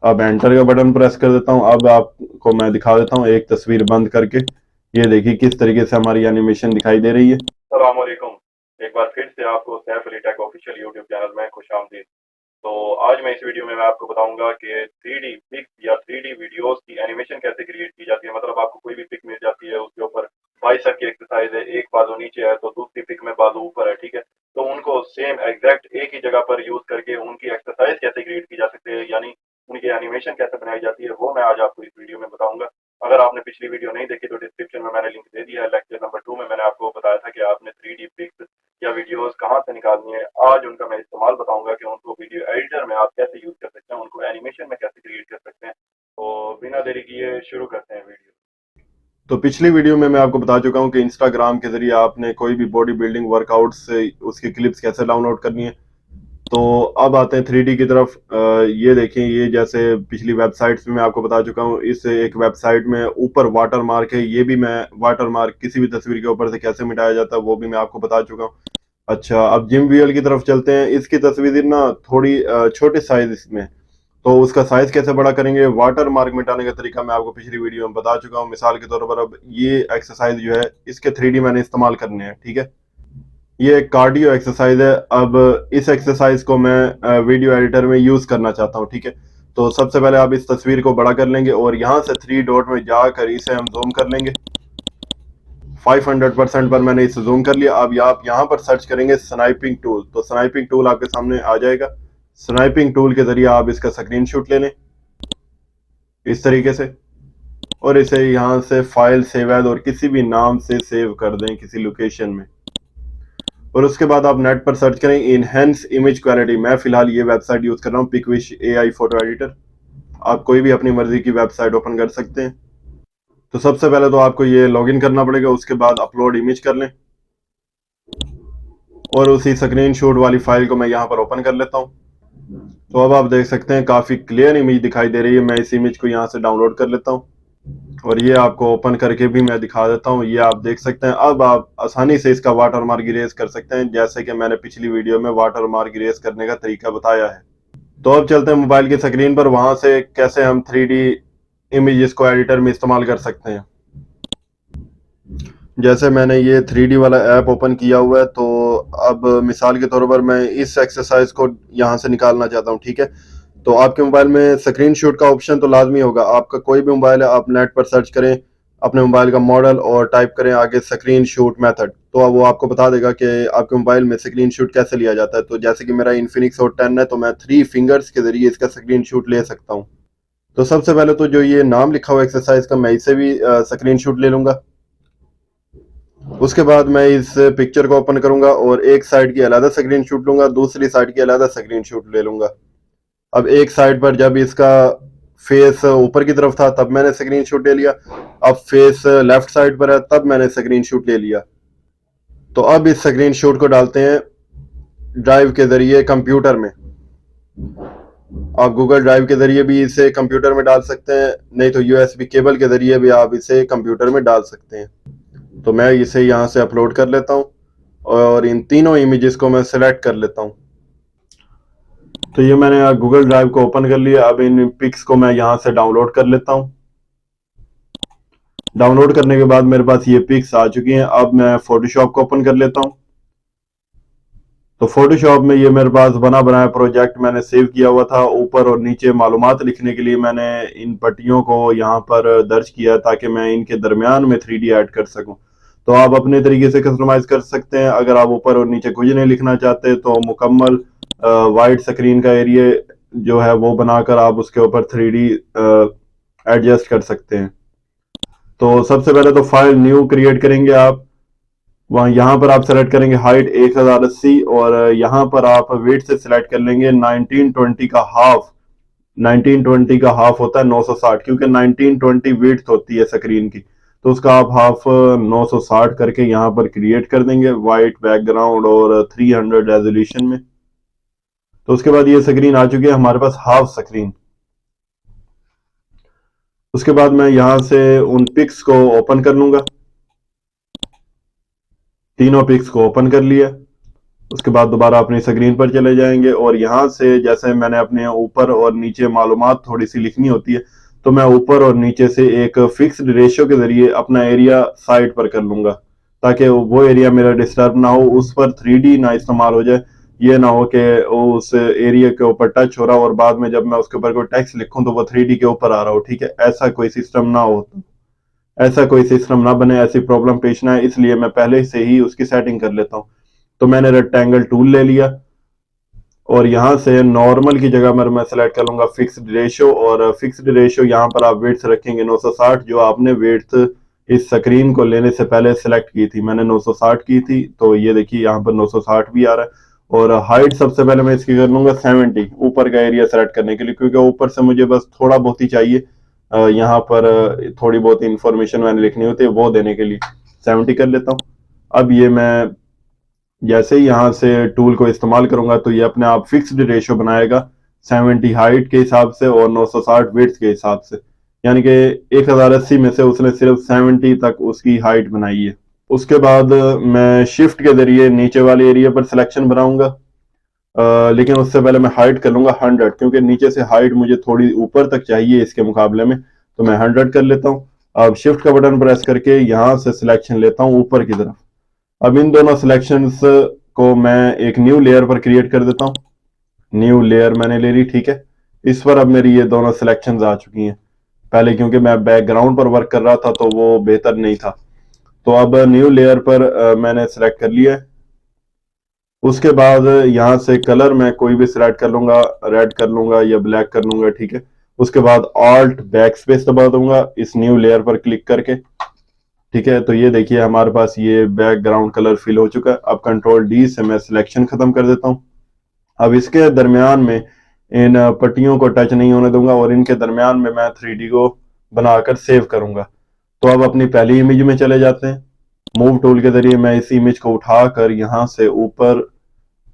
अब एंटर का button press कर देता हूँ। अब आपको मैं दिखा देता हूँ एक तस्वीर बंद करके। ये देखिए किस तरीके से हमारी एनिमेशन दिखाई दे रही है। अस्सलाम वालेकुम। एक बार फिर से आपको Saif Ali tech official YouTube channel में खुशामदीद। तो आज मैं इस वीडियो में मैं आपको बताऊंगा कि 3D पिक्स या 3D वीडियोस की एनिमेशन कैसे क्रिएट की जाती है। मतलब आपको कोई भी पिक मिल जाती है, उसके ऊपर बाइसेप की एक्सरसाइज है, एक बाजू नीचे है तो दूसरी पिक में बाजू ऊपर है, ठीक है। तो उनको सेम एग्जैक्ट एक ही जगह पर यूज करके उनकी एक्सरसाइज कैसे क्रिएट की जा सकती है, यानी उनकी एनिमेशन कैसे बनाई जाती है, वो मैं आज आपको इस वीडियो में बताऊंगा। अगर आपने पिछली वीडियो नहीं देखी तो डिस्क्रिप्शन में मैंने लिंक दे दिया है। लेक्चर नंबर 2 में मैंने आपको बताया था कि आपने 3D पिक्स या वीडियोस कहाँ से निकालनी है। आज उनका मैं इस्तेमाल बताऊंगा कि उनको वीडियो एडिटर में आप कैसे यूज कर सकते हैं, उनको एनिमेशन में कैसे क्रिएट कर सकते हैं। तो बिना देरी किए शुरू करते हैं वीडियो। तो पिछली वीडियो में मैं आपको बता चुका हूं कि इंस्टाग्राम के जरिए आपने कोई भी बॉडी बिल्डिंग वर्कआउट से उसकी क्लिप्स कैसे डाउनलोड करनी है। तो अब आते हैं 3D की तरफ। ये देखें, ये जैसे पिछली वेबसाइट्स में मैं आपको बता चुका हूँ, इस एक वेबसाइट में ऊपर वाटर मार्क है, ये भी मैं वाटर मार्क किसी भी तस्वीर के ऊपर से कैसे मिटाया जाता है वो भी मैं आपको बता चुका हूँ। अच्छा, अब जिम वीएल की तरफ चलते हैं। इसकी तस्वीर ना थोड़ी छोटे साइज इसमें, तो उसका साइज कैसे बड़ा करेंगे, वाटर मार्क मिटाने का तरीका मैं आपको पिछली वीडियो में बता चुका हूँ। मिसाल के तौर पर अब ये एक्सरसाइज जो है इसके 3D मैंने इस्तेमाल करने हैं, ठीक है। ये एक कार्डियो एक्सरसाइज है। अब इस एक्सरसाइज को मैं वीडियो एडिटर में यूज करना चाहता हूँ, ठीक है। तो सबसे पहले आप इस तस्वीर को बड़ा कर लेंगे और यहाँ से 3 डॉट में जाकर इसे हम जूम कर लेंगे। 500% पर मैंने इसे जूम कर लिया। अब आप यहाँ पर सर्च करेंगे स्नाइपिंग टूल, तो स्नाइपिंग टूल आपके सामने आ जाएगा। स्नाइपिंग टूल के जरिए आप इसका स्क्रीनशॉट ले लें इस तरीके से, और इसे यहाँ से फाइल सेव एज और किसी भी नाम से सेव कर दें किसी लोकेशन में। और उसके बाद आप नेट पर सर्च करें इनहेंस इमेज क्वालिटी। मैं फिलहाल ये वेबसाइट यूज कर रहा हूँ, पिकविश एआई फोटो एडिटर। आप कोई भी अपनी मर्जी की वेबसाइट ओपन कर सकते हैं। तो सबसे पहले तो आपको ये लॉगिन करना पड़ेगा, उसके बाद अपलोड इमेज कर लें और उसी स्क्रीनशॉट वाली फाइल को मैं यहाँ पर ओपन कर लेता हूँ। तो अब आप देख सकते हैं काफी क्लियर इमेज दिखाई दे रही है। मैं इस इमेज को यहाँ से डाउनलोड कर लेता हूँ और ये आपको ओपन करके भी मैं दिखा देता हूँ। ये आप देख सकते हैं। अब आप आसानी से इसका वाटर मार्क इरेज कर सकते हैं, जैसे कि मैंने पिछली वीडियो में वाटर मार्क इरेज करने का तरीका बताया है। तो अब चलते हैं मोबाइल की स्क्रीन पर, वहां से कैसे हम 3D इमेजेस को एडिटर में इस्तेमाल कर सकते हैं। जैसे मैंने ये 3D वाला ऐप ओपन किया हुआ है, तो अब मिसाल के तौर पर मैं इस एक्सरसाइज को यहाँ से निकालना चाहता हूँ, ठीक है। तो आपके मोबाइल में स्क्रीनशॉट का ऑप्शन तो लाजमी होगा। आपका कोई भी मोबाइल है, आप नेट पर सर्च करें अपने मोबाइल का मॉडल और टाइप करें आगे स्क्रीनशॉट मेथड, तो अब वो आपको बता देगा कि आपके मोबाइल में स्क्रीनशॉट कैसे लिया जाता है। तो जैसे कि मेरा इन्फिनिक्स हॉट 10 है, तो मैं 3 फिंगर्स के जरिए इसका स्क्रीनशॉट ले सकता हूँ। तो सबसे पहले तो जो ये नाम लिखा हुआ एक्सरसाइज का, मैं इसे भी स्क्रीनशॉट ले लूंगा। उसके बाद मैं इस पिक्चर को ओपन करूंगा और एक साइड की अलग स्क्रीनशॉट लूंगा, दूसरी साइड की अलग स्क्रीनशॉट ले लूंगा। अब एक साइड पर जब इसका फेस ऊपर की तरफ था तब मैंने स्क्रीनशॉट ले लिया, अब फेस लेफ्ट साइड पर है तब मैंने स्क्रीनशॉट ले लिया। तो अब इस स्क्रीनशॉट को डालते हैं ड्राइव के जरिए कंप्यूटर में। आप गूगल ड्राइव के जरिए भी इसे कंप्यूटर में डाल सकते हैं, नहीं तो यूएसबी केबल के जरिए भी आप इसे कंप्यूटर में डाल सकते हैं। तो मैं इसे यहाँ से अपलोड कर लेता हूँ और इन तीनों इमेजेस को मैं सिलेक्ट कर लेता हूँ। तो ये मैंने गूगल ड्राइव को ओपन कर लिया। अब इन पिक्स को मैं यहाँ से डाउनलोड कर लेता हूँ। डाउनलोड करने के बाद मेरे पास ये पिक्स आ चुकी हैं। अब मैं फोटोशॉप को ओपन कर लेता हूँ। तो फोटोशॉप में ये मेरे पास बना बनाया प्रोजेक्ट मैंने सेव किया हुआ था। ऊपर और नीचे मालूमात लिखने के लिए मैंने इन पट्टियों को यहाँ पर दर्ज किया ताकि मैं इनके दरमियान में 3D ऐड कर सकूं। तो आप अपने तरीके से कस्टमाइज कर सकते हैं। अगर आप ऊपर और नीचे कुछ नहीं लिखना चाहते तो मुकम्मल वाइट स्क्रीन का एरिया जो है वो बनाकर आप उसके ऊपर 3D एडजस्ट कर सकते हैं। तो सबसे पहले तो फाइल न्यू क्रिएट करेंगे आप। वहाँ यहाँ पर आप सेलेक्ट करेंगे हाइट 1080 और यहाँ पर आप वेट से सिलेक्ट कर लेंगे 1920 का हाफ। 1920 का हाफ होता है 960, क्योंकि 1920 विड्थ होती है स्क्रीन की, तो उसका आप हाफ 960 करके यहाँ पर क्रिएट कर देंगे वाइट बैकग्राउंड और 300 रेजोल्यूशन में। तो उसके बाद ये स्क्रीन आ चुकी है हमारे पास हाफ स्क्रीन। उसके बाद मैं यहाँ से उन पिक्स को ओपन कर लूंगा। तीनों पिक्स को ओपन कर लिया। उसके बाद दोबारा अपनी स्क्रीन पर चले जाएंगे और यहाँ से जैसे मैंने अपने ऊपर और नीचे मालूमात थोड़ी सी लिखनी होती है, तो मैं ऊपर और नीचे से एक फिक्स्ड रेशियो के जरिए अपना एरिया साइड पर कर लूंगा, ताकि वो एरिया मेरा डिस्टर्ब ना हो, उस पर 3D ना इस्तेमाल हो जाए। ये ना हो कि उस एरिया के ऊपर टच हो रहा हो और बाद में जब मैं उसके ऊपर कोई टेक्स्ट लिखूं तो वो 3D के ऊपर आ रहा हो। ठीक है, ऐसा कोई सिस्टम ना हो, ऐसा कोई सिस्टम ना बने, ऐसी प्रॉब्लम पेश ना आए, इसलिए मैं पहले से ही उसकी सेटिंग कर लेता हूँ। तो मैंने रेक्टेंगल टूल ले लिया और यहाँ से नॉर्मल की जगह पर मैं सेलेक्ट कर लूंगा फिक्स्ड रेशियो, और फिक्स्ड रेशियो यहाँ पर आप वेट्स रखेंगे 960, जो आपने वेट्स इस स्क्रीन को लेने से पहले सेलेक्ट की थी। मैंने 960 की थी, तो ये देखिए यहाँ पर 960 भी आ रहा है। और हाइट सबसे पहले मैं इसकी कर लूंगा 70, ऊपर का एरिया सेलेक्ट करने के लिए, क्योंकि ऊपर से मुझे बस थोड़ा बहुत ही चाहिए। यहाँ पर थोड़ी बहुत इंफॉर्मेशन मैंने लिखनी होती है, वो देने के लिए 70 कर लेता हूँ। अब ये मैं जैसे ही यहाँ से टूल को इस्तेमाल करूंगा तो ये अपने आप फिक्स्ड रेशियो बनाएगा 70 हाइट के हिसाब से और 960 विड्थ के हिसाब से, यानी कि 1080 में से उसने सिर्फ 70 तक उसकी हाइट बनाई है। उसके बाद मैं शिफ्ट के जरिए नीचे वाले एरिया पर सिलेक्शन बनाऊंगा, लेकिन उससे पहले मैं हाइट कर लूंगा 100, क्योंकि नीचे से हाइट मुझे थोड़ी ऊपर तक चाहिए इसके मुकाबले में, तो मैं 100 कर लेता हूँ। अब शिफ्ट का बटन प्रेस करके यहाँ से सिलेक्शन लेता हूँ ऊपर की तरफ। अब इन दोनों सिलेक्शंस को मैं एक न्यू लेयर पर क्रिएट कर देता हूँ। न्यू लेयर मैंने ले ली, ठीक है। इस पर अब मेरी ये दोनों सिलेक्शंस आ चुकी हैं। पहले क्योंकि मैं बैकग्राउंड पर वर्क कर रहा था तो वो बेहतर नहीं था, तो अब न्यू लेयर पर मैंने सेलेक्ट कर लिया है। उसके बाद यहाँ से कलर मैं कोई भी सिलेक्ट कर लूंगा, रेड कर लूंगा या ब्लैक कर लूंगा, ठीक है। उसके बाद ऑल्ट बैक स्पेस दबा दूंगा इस न्यू लेयर पर क्लिक करके, ठीक है। तो ये देखिए हमारे पास ये बैकग्राउंड कलर फिल हो चुका है। अब कंट्रोल डी से मैं सिलेक्शन खत्म कर देता हूँ। अब इसके दरमियान में इन पट्टियों को टच नहीं होने दूंगा और इनके दरमियान में मैं 3D को बनाकर सेव करूंगा। तो अब अपनी पहली इमेज में चले जाते हैं। मूव टूल के जरिए मैं इस इमेज को उठाकर यहाँ से ऊपर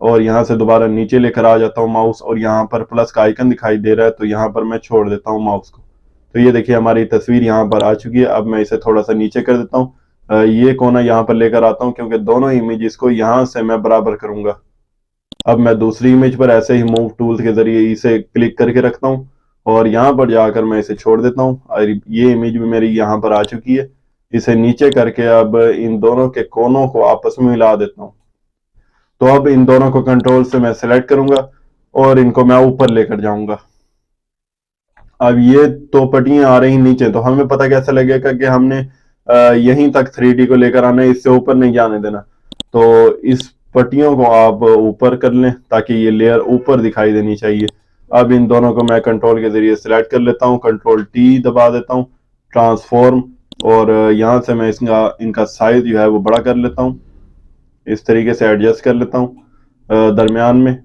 और यहाँ से दोबारा नीचे लेकर आ जाता हूँ माउस, और यहाँ पर प्लस का आइकन दिखाई दे रहा है, तो यहाँ पर मैं छोड़ देता हूँ माउस को। तो ये देखिए हमारी तस्वीर यहाँ पर आ चुकी है। अब मैं इसे थोड़ा सा नीचे कर देता हूँ, ये कोना यहाँ पर लेकर आता हूँ, क्योंकि दोनों इमेजेस को यहाँ से मैं बराबर करूंगा। अब मैं दूसरी इमेज पर ऐसे ही मूव टूल के जरिए इसे क्लिक करके रखता हूँ और यहाँ पर जाकर मैं इसे छोड़ देता हूँ, और ये इमेज भी मेरी यहाँ पर आ चुकी है। इसे नीचे करके अब इन दोनों के कोनों को आपस में मिला देता हूँ। तो अब इन दोनों को कंट्रोल से मैं सिलेक्ट करूंगा और इनको मैं ऊपर लेकर जाऊंगा। अब ये दो पट्टियां आ रही नीचे, तो हमें पता कैसे लगेगा कि हमने यहीं तक 3D को लेकर आना है, इससे ऊपर नहीं जाने देना। तो इस पट्टियों को आप ऊपर कर लें ताकि ये लेयर ऊपर दिखाई देनी चाहिए। अब इन दोनों को मैं कंट्रोल के जरिए सिलेक्ट कर लेता हूँ, कंट्रोल टी दबा देता हूँ, ट्रांसफॉर्म, और यहाँ से मैं इनका साइज जो है वो बड़ा कर लेता हूँ, इस तरीके से एडजस्ट कर लेता हूँ दरमियान में।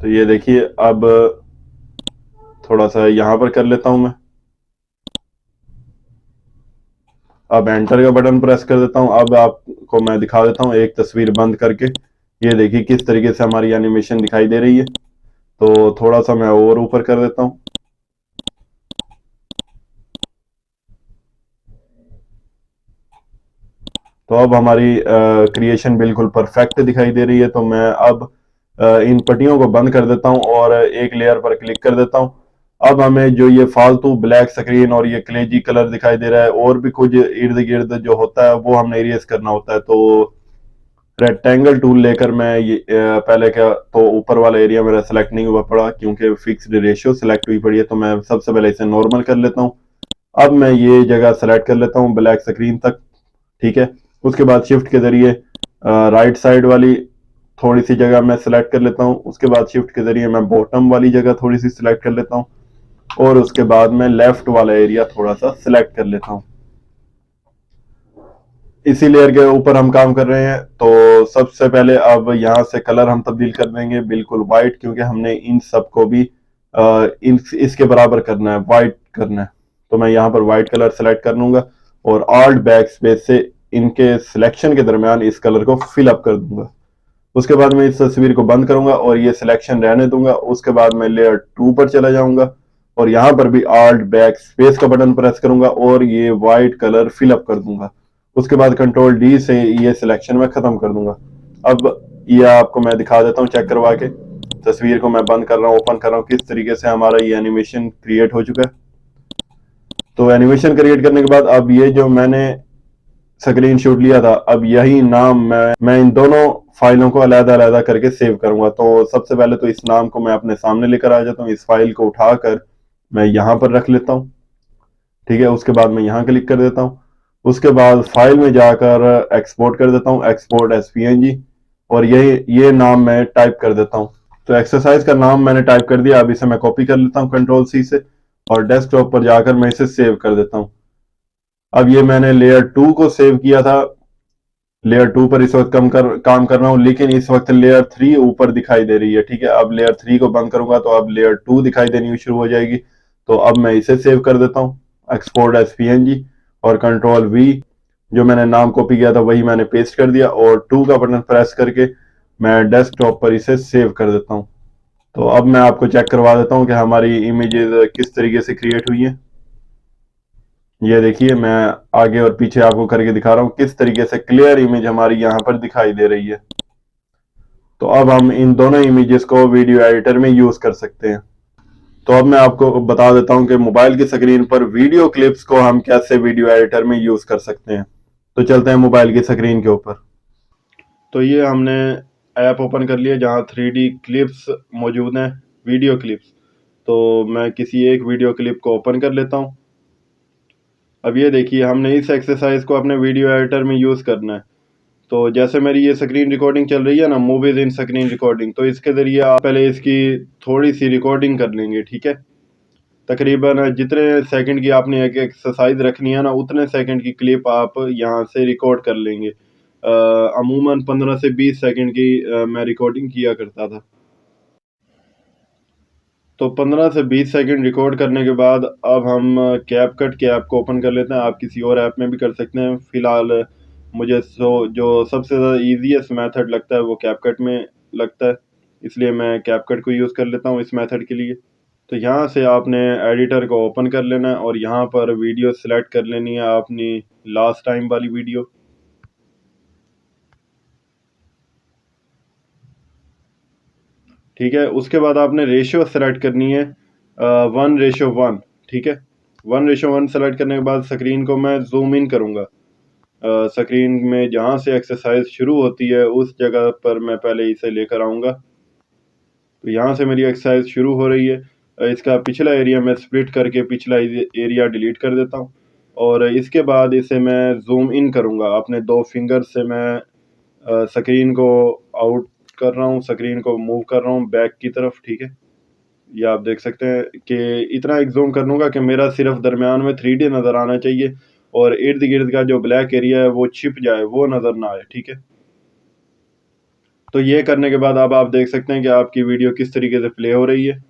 तो ये देखिए अब थोड़ा सा यहाँ पर कर लेता हूं मैं। अब एंटर का बटन प्रेस कर देता हूं। अब आपको मैं दिखा देता हूं एक तस्वीर बंद करके। ये देखिए किस तरीके से हमारी एनिमेशन दिखाई दे रही है। तो थोड़ा सा मैं और ऊपर कर देता हूं। तो अब हमारी क्रिएशन बिल्कुल परफेक्ट दिखाई दे रही है। तो मैं अब इन पट्टियों को बंद कर देता हूं और एक लेयर पर क्लिक कर देता हूं। अब हमें जो ये फालतू ब्लैक स्क्रीन और ये क्लेजी कलर दिखाई दे रहा है और भी कुछ इर्द गिर्द जो होता है वो हमने इरेज करना होता है। तो रेक्टेंगल टूल लेकर मैं ये पहले क्या, तो ऊपर वाला एरिया मेरा सेलेक्ट नहीं हुआ पड़ा क्योंकि फिक्स्ड रेशियो सेलेक्ट हुई पड़ी है, तो मैं सबसे पहले इसे नॉर्मल कर लेता हूँ। अब मैं ये जगह सेलेक्ट कर लेता हूँ ब्लैक स्क्रीन तक, ठीक है। उसके बाद शिफ्ट के जरिए राइट साइड वाली थोड़ी सी जगह मैं सिलेक्ट कर लेता हूँ। उसके बाद शिफ्ट के जरिए मैं बॉटम वाली जगह थोड़ी सी सिलेक्ट कर लेता हूँ और उसके बाद मैं लेफ्ट वाला एरिया थोड़ा सा सिलेक्ट कर लेता हूँ। इसी लेयर के ऊपर हम काम कर रहे हैं, तो सबसे पहले अब यहाँ से कलर हम तब्दील कर देंगे बिल्कुल वाइट, क्योंकि हमने इन सब को भी इसके बराबर करना है, वाइट करना है। तो मैं यहाँ पर वाइट कलर सेलेक्ट कर लूंगा और ऑल्ट बैक स्पेस से इनके सिलेक्शन के दरमियान इस कलर को फिल अप कर दूंगा। उसके बाद मैं इस तस्वीर को बंद करूंगा और ये सिलेक्शन रहने दूंगा। उसके बाद मैं लेयर 2 पर चला जाऊंगा और यहाँ पर भी ऑल्ट बैक स्पेस का बटन प्रेस करूंगा और ये वाइट कलर फिल अप कर दूंगा। उसके बाद कंट्रोल डी से ये सिलेक्शन में खत्म कर दूंगा। अब ये आपको मैं दिखा देता हूँ चेक करवा के। तस्वीर को मैं बंद कर रहा हूँ, ओपन कर रहा हूँ, किस तरीके से हमारा ये एनिमेशन क्रिएट हो चुका है। तो एनिमेशन क्रिएट करने के बाद अब ये जो मैंने स्क्रीन शॉट लिया था, अब यही नाम मैं इन दोनों फाइलों को अलग अलग करके सेव करूंगा। तो सबसे पहले तो इस नाम को मैं अपने सामने लेकर आ जाता हूँ, इस फाइल को उठाकर मैं यहाँ पर रख लेता हूँ। ठीक है, उसके बाद मैं यहाँ क्लिक कर देता हूँ। उसके बाद फाइल में जाकर एक्सपोर्ट कर देता हूँ, एक्सपोर्ट एस PNG, और ये नाम मैं टाइप कर देता हूँ। तो एक्सरसाइज का नाम मैंने टाइप कर दिया। अब इसे मैं कॉपी कर लेता हूँ Ctrl+C से, और डेस्कटॉप पर जाकर मैं इसे सेव कर देता हूँ। अब ये मैंने लेयर 2 को सेव किया था, लेयर 2 पर इस वक्त काम कर रहा हूँ, लेकिन इस वक्त लेयर 3 ऊपर दिखाई दे रही है। ठीक है, अब लेयर 3 को बंद करूंगा तो अब लेयर 2 दिखाई देनी शुरू हो जाएगी। तो अब मैं इसे सेव कर देता हूँ, एक्सपोर्ट एस PNG, और Ctrl+V, जो मैंने नाम कॉपी किया था वही मैंने पेस्ट कर दिया, और 2 का बटन प्रेस करके मैं डेस्कटॉप पर इसे सेव कर देता हूँ। तो अब मैं आपको चेक करवा देता हूँ कि हमारी इमेजेस किस तरीके से क्रिएट हुई है। ये देखिए, मैं आगे और पीछे आपको करके दिखा रहा हूँ किस तरीके से क्लियर इमेज हमारी यहाँ पर दिखाई दे रही है। तो अब हम इन दोनों इमेजेस को वीडियो एडिटर में यूज कर सकते हैं। तो अब मैं आपको बता देता हूँ कि मोबाइल की स्क्रीन पर वीडियो क्लिप्स को हम कैसे वीडियो एडिटर में यूज कर सकते हैं। तो चलते हैं मोबाइल की स्क्रीन के ऊपर। तो ये हमने ऐप ओपन कर लिया जहाँ 3D क्लिप्स मौजूद हैं, वीडियो क्लिप्स। तो मैं किसी एक वीडियो क्लिप को ओपन कर लेता हूँ। अब ये देखिए, हमने इस एक्सरसाइज को अपने वीडियो एडिटर में यूज़ करना है। तो जैसे मेरी ये स्क्रीन रिकॉर्डिंग चल रही है ना, मूवीज इन स्क्रीन रिकॉर्डिंग, तो इसके ज़रिए आप पहले इसकी थोड़ी सी रिकॉर्डिंग कर लेंगे। ठीक है, तकरीबन जितने सेकंड की आपने एक एक्सरसाइज रखनी है ना, उतने सेकंड की क्लिप आप यहाँ से रिकॉर्ड कर लेंगे। अमूमन 15 से 20 सेकंड की मैं रिकॉर्डिंग किया करता था। तो 15 से 20 सेकंड रिकॉर्ड करने के बाद अब हम कैपकट के ऐप को ओपन कर लेते हैं। आप किसी और ऐप में भी कर सकते हैं। फ़िलहाल मुझे जो सबसे ज़्यादा ईजीएस्ट मेथड लगता है वो कैपकट में लगता है, इसलिए मैं कैपकट को यूज़ कर लेता हूँ इस मेथड के लिए। तो यहाँ से आपने एडिटर को ओपन कर लेना है और यहाँ पर वीडियो सेलेक्ट कर लेनी है, अपनी लास्ट टाइम वाली वीडियो। ठीक है, उसके बाद आपने रेशियो सेलेक्ट करनी है 1:1। ठीक है, 1:1 सेलेक्ट करने के बाद स्क्रीन को मैं जूम इन करूँगा। स्क्रीन में जहाँ से एक्सरसाइज शुरू होती है उस जगह पर मैं पहले इसे लेकर आऊँगा। तो यहाँ से मेरी एक्सरसाइज शुरू हो रही है। इसका पिछला एरिया मैं स्प्लिट करके पिछला एरिया डिलीट कर देता हूँ, और इसके बाद इसे मैं जूम इन करूँगा। अपने 2 फिंगर से मैं स्क्रीन को आउट कर रहा हूँ, स्क्रीन को मूव कर रहा हूँ बैक की तरफ। ठीक है, ये आप देख सकते हैं कि इतना एक जूम कर लूँगा कि मेरा सिर्फ दरमियान में 3D नज़र आना चाहिए, और इर्द गिर्द का जो ब्लैक एरिया है वो छिप जाए, वो नज़र ना आए। ठीक है, तो ये करने के बाद अब आप देख सकते हैं कि आपकी वीडियो किस तरीके से प्ले हो रही है,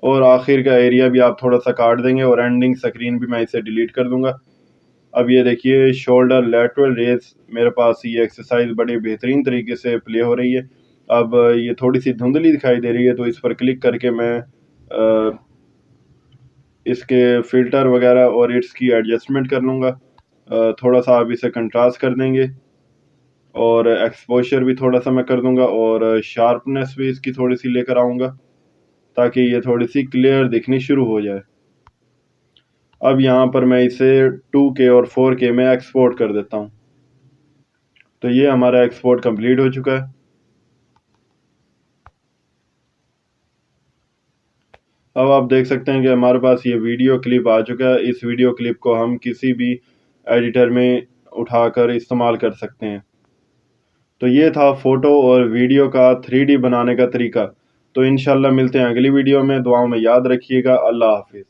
और आखिर का एरिया भी आप थोड़ा सा काट देंगे, और एंडिंग स्क्रीन भी मैं इसे डिलीट कर दूंगा। अब ये देखिए, शोल्डर लैटरल रेज मेरे पास ये एक्सरसाइज बड़े बेहतरीन तरीके से प्ले हो रही है। अब ये थोड़ी सी धुंधली दिखाई दे रही है, तो इस पर क्लिक करके मैं इसके फ़िल्टर वगैरह और इट्स की एडजस्टमेंट कर लूँगा। थोड़ा सा आप इसे कंट्रास्ट कर देंगे, और एक्सपोज़र भी थोड़ा सा मैं कर दूँगा, और शार्पनेस भी इसकी थोड़ी सी लेकर आऊँगा ताकि ये थोड़ी सी क्लियर दिखनी शुरू हो जाए। अब यहाँ पर मैं इसे 2K और 4K में एक्सपोर्ट कर देता हूँ। तो ये हमारा एक्सपोर्ट कंप्लीट हो चुका है। अब आप देख सकते हैं कि हमारे पास ये वीडियो क्लिप आ चुका है। इस वीडियो क्लिप को हम किसी भी एडिटर में उठाकर इस्तेमाल कर सकते हैं। तो ये था फ़ोटो और वीडियो का 3D बनाने का तरीका। तो इंशाल्लाह मिलते हैं अगली वीडियो में। दुआओं में याद रखिएगा। अल्लाह हाफ़िज़।